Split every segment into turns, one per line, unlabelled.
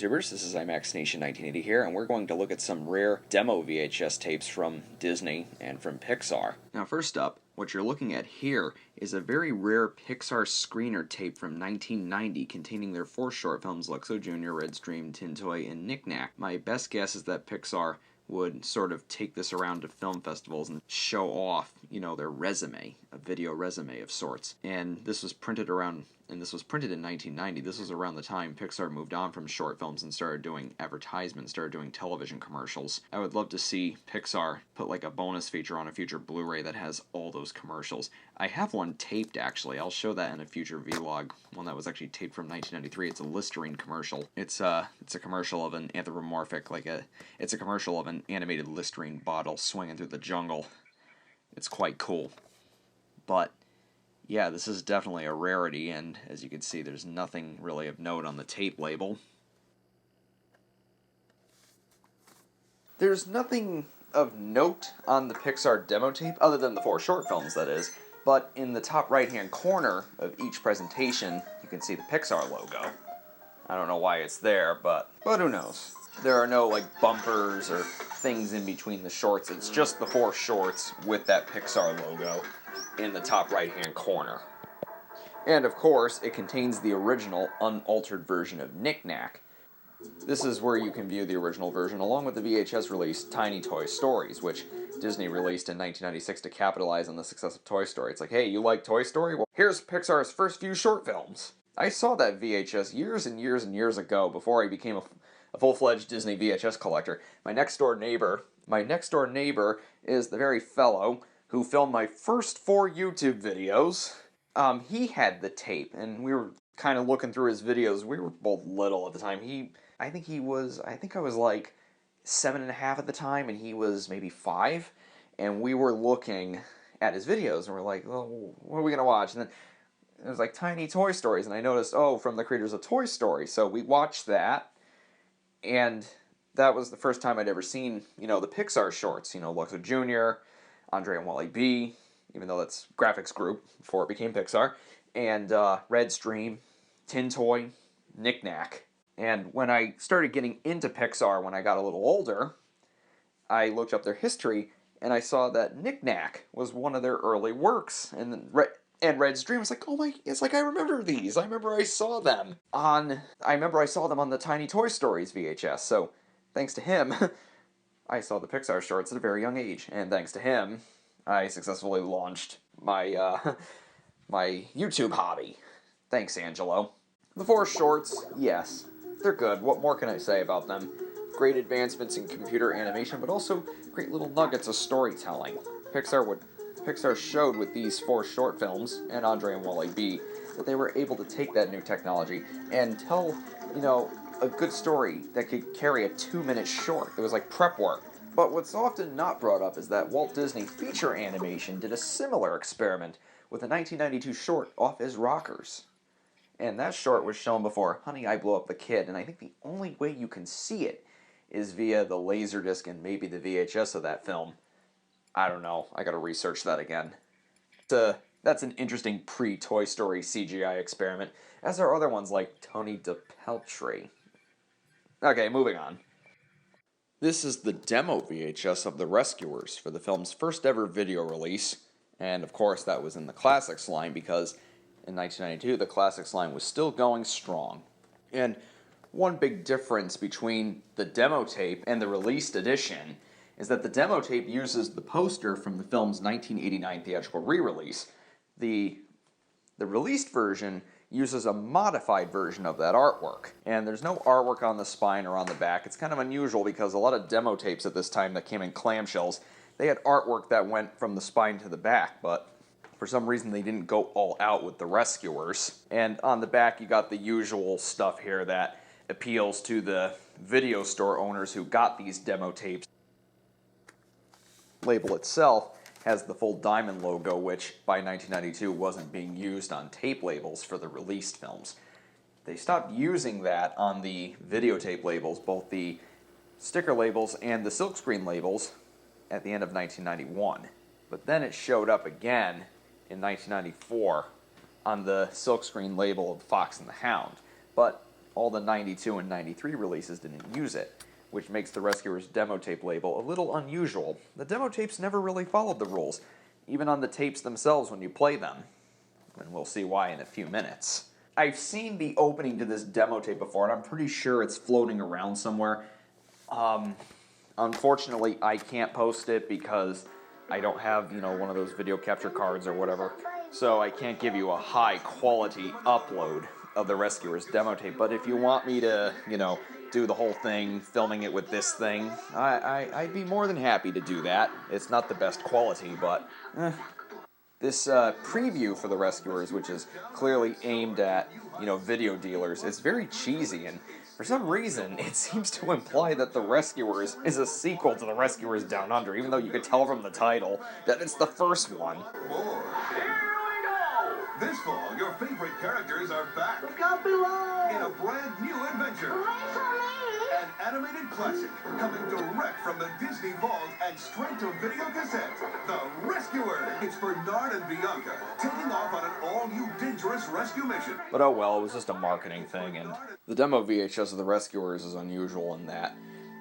YouTubers, this is Imaxination 1980 here, and we're going to look at some rare demo VHS tapes from Disney and from Pixar. Now first up, what you're looking at here is a very rare Pixar screener tape from 1990 containing their 4 short films, Luxo Jr., Red's Dream, Tin Toy, and Knick Knack. My best guess is that Pixar would sort of take this around to film festivals and show off, their resume, a video resume of sorts. And this was printed in 1990. This was around the time Pixar moved on from short films and started doing advertisements, started doing television commercials. I would love to see Pixar put like a bonus feature on a future Blu-ray that has all those commercials. I have one taped, actually. I'll show that in a future vlog, one that was actually taped from 1993. It's a Listerine commercial. It's a commercial of an anthropomorphic, it's a commercial of an animated Listerine bottle swinging through the jungle. It's quite cool. But yeah, this is definitely a rarity, and as you can see, there's nothing really of note on the tape label. There's nothing of note on the Pixar demo tape, other than the 4 short films, that is, but in the top right-hand corner of each presentation, you can see the Pixar logo. I don't know why it's there, but who knows? There are no, bumpers or things in between the shorts. It's just the 4 shorts with that Pixar logo in the top right-hand corner. And, of course, it contains the original, unaltered version of Knick Knack. This is where you can view the original version, along with the VHS release Tiny Toy Stories, which Disney released in 1996 to capitalize on the success of Toy Story. It's like, hey, you like Toy Story? Well, here's Pixar's first few short films. I saw that VHS years and years and years ago, before I became a full-fledged Disney VHS collector. My next-door neighbor is the very fellow who filmed my first 4 YouTube videos. He had the tape, and we were kind of looking through his videos. We were both little at the time. I think I was like 7.5 at the time, and he was maybe 5, and we were looking at his videos, and we're like, well, what are we gonna watch? And then it was like Tiny Toy Stories, and I noticed, from the creators of Toy Story, so we watched that, and that was the first time I'd ever seen, the Pixar shorts, Luxo Jr., Andre and Wally B, even though that's Graphics Group before it became Pixar, and Red's Dream, Tin Toy, Knick Knack. And when I started getting into Pixar when I got a little older, I looked up their history, and I saw that Knick Knack was one of their early works, and Red's Dream was like, it's like I remember these. I remember I saw them on the Tiny Toy Stories VHS. So thanks to him, I saw the Pixar shorts at a very young age, and thanks to him, I successfully launched my my YouTube hobby. Thanks, Angelo. The 4 shorts, yes, they're good. What more can I say about them? Great advancements in computer animation, but also great little nuggets of storytelling. Pixar showed with these 4 short films, and Andre and Wally B, that they were able to take that new technology and tell, a good story that could carry a 2-minute short. It was like prep work. But what's often not brought up is that Walt Disney Feature Animation did a similar experiment with a 1992 short, Off His Rockers. And that short was shown before Honey, I Blew Up the Kid, and I think the only way you can see it is via the Laserdisc and maybe the VHS of that film. I don't know. I gotta research that again. That's an interesting pre-Toy Story CGI experiment, as are other ones like Tony DePeltry. Okay, moving on. This is the demo VHS of The Rescuers for the film's first ever video release, and of course that was in the Classics line because in 1992 the Classics line was still going strong. And one big difference between the demo tape and the released edition is that the demo tape uses the poster from the film's 1989 theatrical re-release. The released version uses a modified version of that artwork. And there's no artwork on the spine or on the back. It's kind of unusual because a lot of demo tapes at this time that came in clamshells, they had artwork that went from the spine to the back, but for some reason they didn't go all out with The Rescuers. And on the back you got the usual stuff here that appeals to the video store owners who got these demo tapes. Label itself has the full diamond logo, which by 1992 wasn't being used on tape labels for the released films. They stopped using that on the videotape labels, both the sticker labels and the silkscreen labels, at the end of 1991. But then it showed up again in 1994 on the silkscreen label of Fox and the Hound. But all the 92 and 93 releases didn't use it, which makes the Rescuers demo tape label a little unusual. The demo tapes never really followed the rules, even on the tapes themselves when you play them, and we'll see why in a few minutes. I've seen the opening to this demo tape before, and I'm pretty sure it's floating around somewhere. Unfortunately, I can't post it because I don't have, one of those video capture cards or whatever, so I can't give you a high-quality upload of the Rescuers demo tape. But if you want me to, do the whole thing, filming it with this thing, I'd be more than happy to do that. It's not the best quality, but this preview for the Rescuers, which is clearly aimed at, video dealers, is very cheesy, and for some reason, it seems to imply that The Rescuers is a sequel to The Rescuers Down Under, even though you could tell from the title that it's the first one.
This fall, your favorite characters are back in a brand new adventure. An animated classic coming direct from the Disney Vault and straight to video cassette. The Rescuers. It's Bernard and Bianca taking off on an all-new dangerous rescue mission.
But oh well, it was just a marketing thing, and the demo VHS of The Rescuers is unusual in that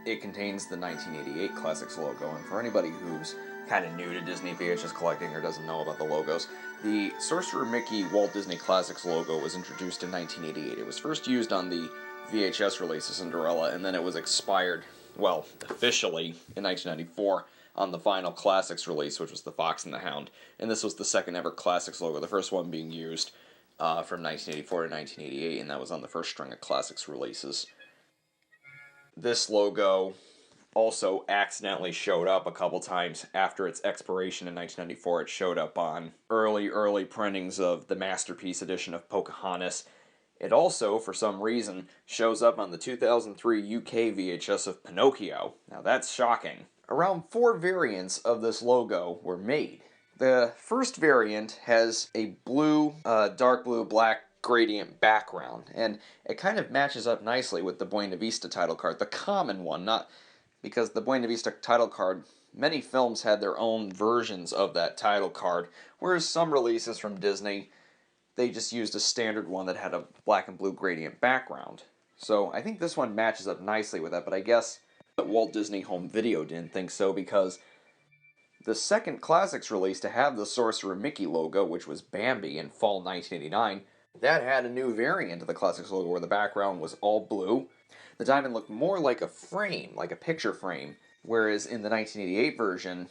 it contains the 1988 Classics logo, and for anybody who's kind of new to Disney VHS collecting or doesn't know about the logos, the Sorcerer Mickey Walt Disney Classics logo was introduced in 1988. It was first used on the VHS release of Cinderella, and then it was expired, well, officially, in 1994 on the final Classics release, which was The Fox and the Hound. And this was the second ever Classics logo, the first one being used from 1984 to 1988, and that was on the first string of Classics releases. This logo also accidentally showed up a couple times after its expiration in 1994. It showed up on early printings of the Masterpiece edition of Pocahontas. It also, for some reason, shows up on the 2003 UK VHS of Pinocchio. Now that's shocking. Around 4 variants of this logo were made. The first variant has a blue, dark blue, black gradient background, and it kind of matches up nicely with the Buena Vista title card, the common one, not because the Buena Vista title card, many films had their own versions of that title card, whereas some releases from Disney, they just used a standard one that had a black and blue gradient background. So I think this one matches up nicely with that, but I guess that Walt Disney Home Video didn't think so, because the second Classics release to have the Sorcerer Mickey logo, which was Bambi in fall 1989, that had a new variant of the Classics logo where the background was all blue. The diamond looked more like a frame, like a picture frame, whereas in the 1988 version,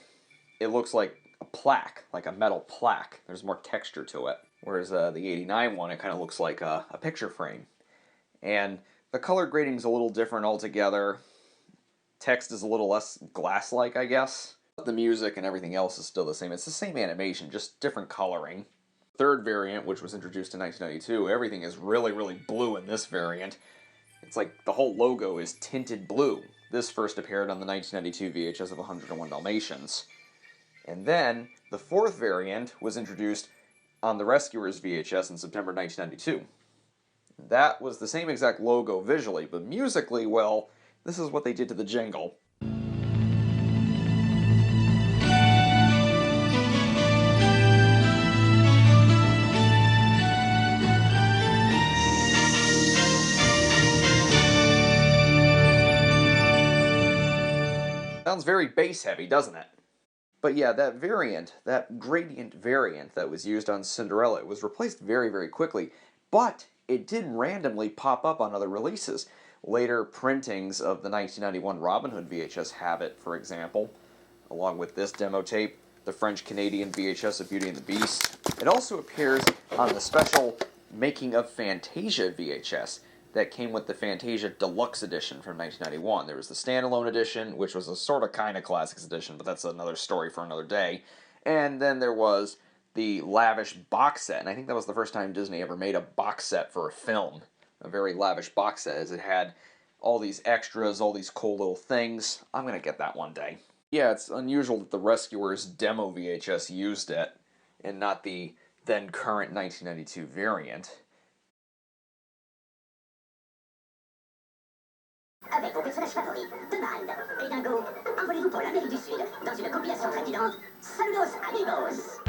it looks like a plaque, like a metal plaque. There's more texture to it. Whereas the 89 one, it kind of looks like a picture frame. And the color grading is a little different altogether. Text is a little less glass-like, I guess. The music and everything else is still the same. It's the same animation, just different coloring. Third variant, which was introduced in 1992, everything is really blue in this variant. It's like the whole logo is tinted blue. This first appeared on the 1992 VHS of 101 Dalmatians. And then, the fourth variant was introduced on the Rescuers VHS in September 1992. That was the same exact logo visually, but musically, well, this is what they did to the jingle. Sounds very bass-heavy, doesn't it? But yeah, that variant, that gradient variant that was used on Cinderella, it was replaced very quickly, but it did randomly pop up on other releases. Later printings of the 1991 Robin Hood VHS have it, for example, along with this demo tape, the French-Canadian VHS of Beauty and the Beast. It also appears on the special Making of Fantasia VHS that came with the Fantasia Deluxe Edition from 1991. There was the standalone edition, which was a sort of kind of Classics edition, but that's another story for another day. And then there was the lavish box set, and I think that was the first time Disney ever made a box set for a film. A very lavish box set, as it had all these extras, all these cool little things. I'm going to get that one day. Yeah, it's unusual that the Rescuers demo VHS used it, and not the then current 1992 variant.
Avec vos personnages favoris, Donald et Dingo, envolez-vous pour l'Amérique du Sud dans une compilation trépidante. Saludos amigos!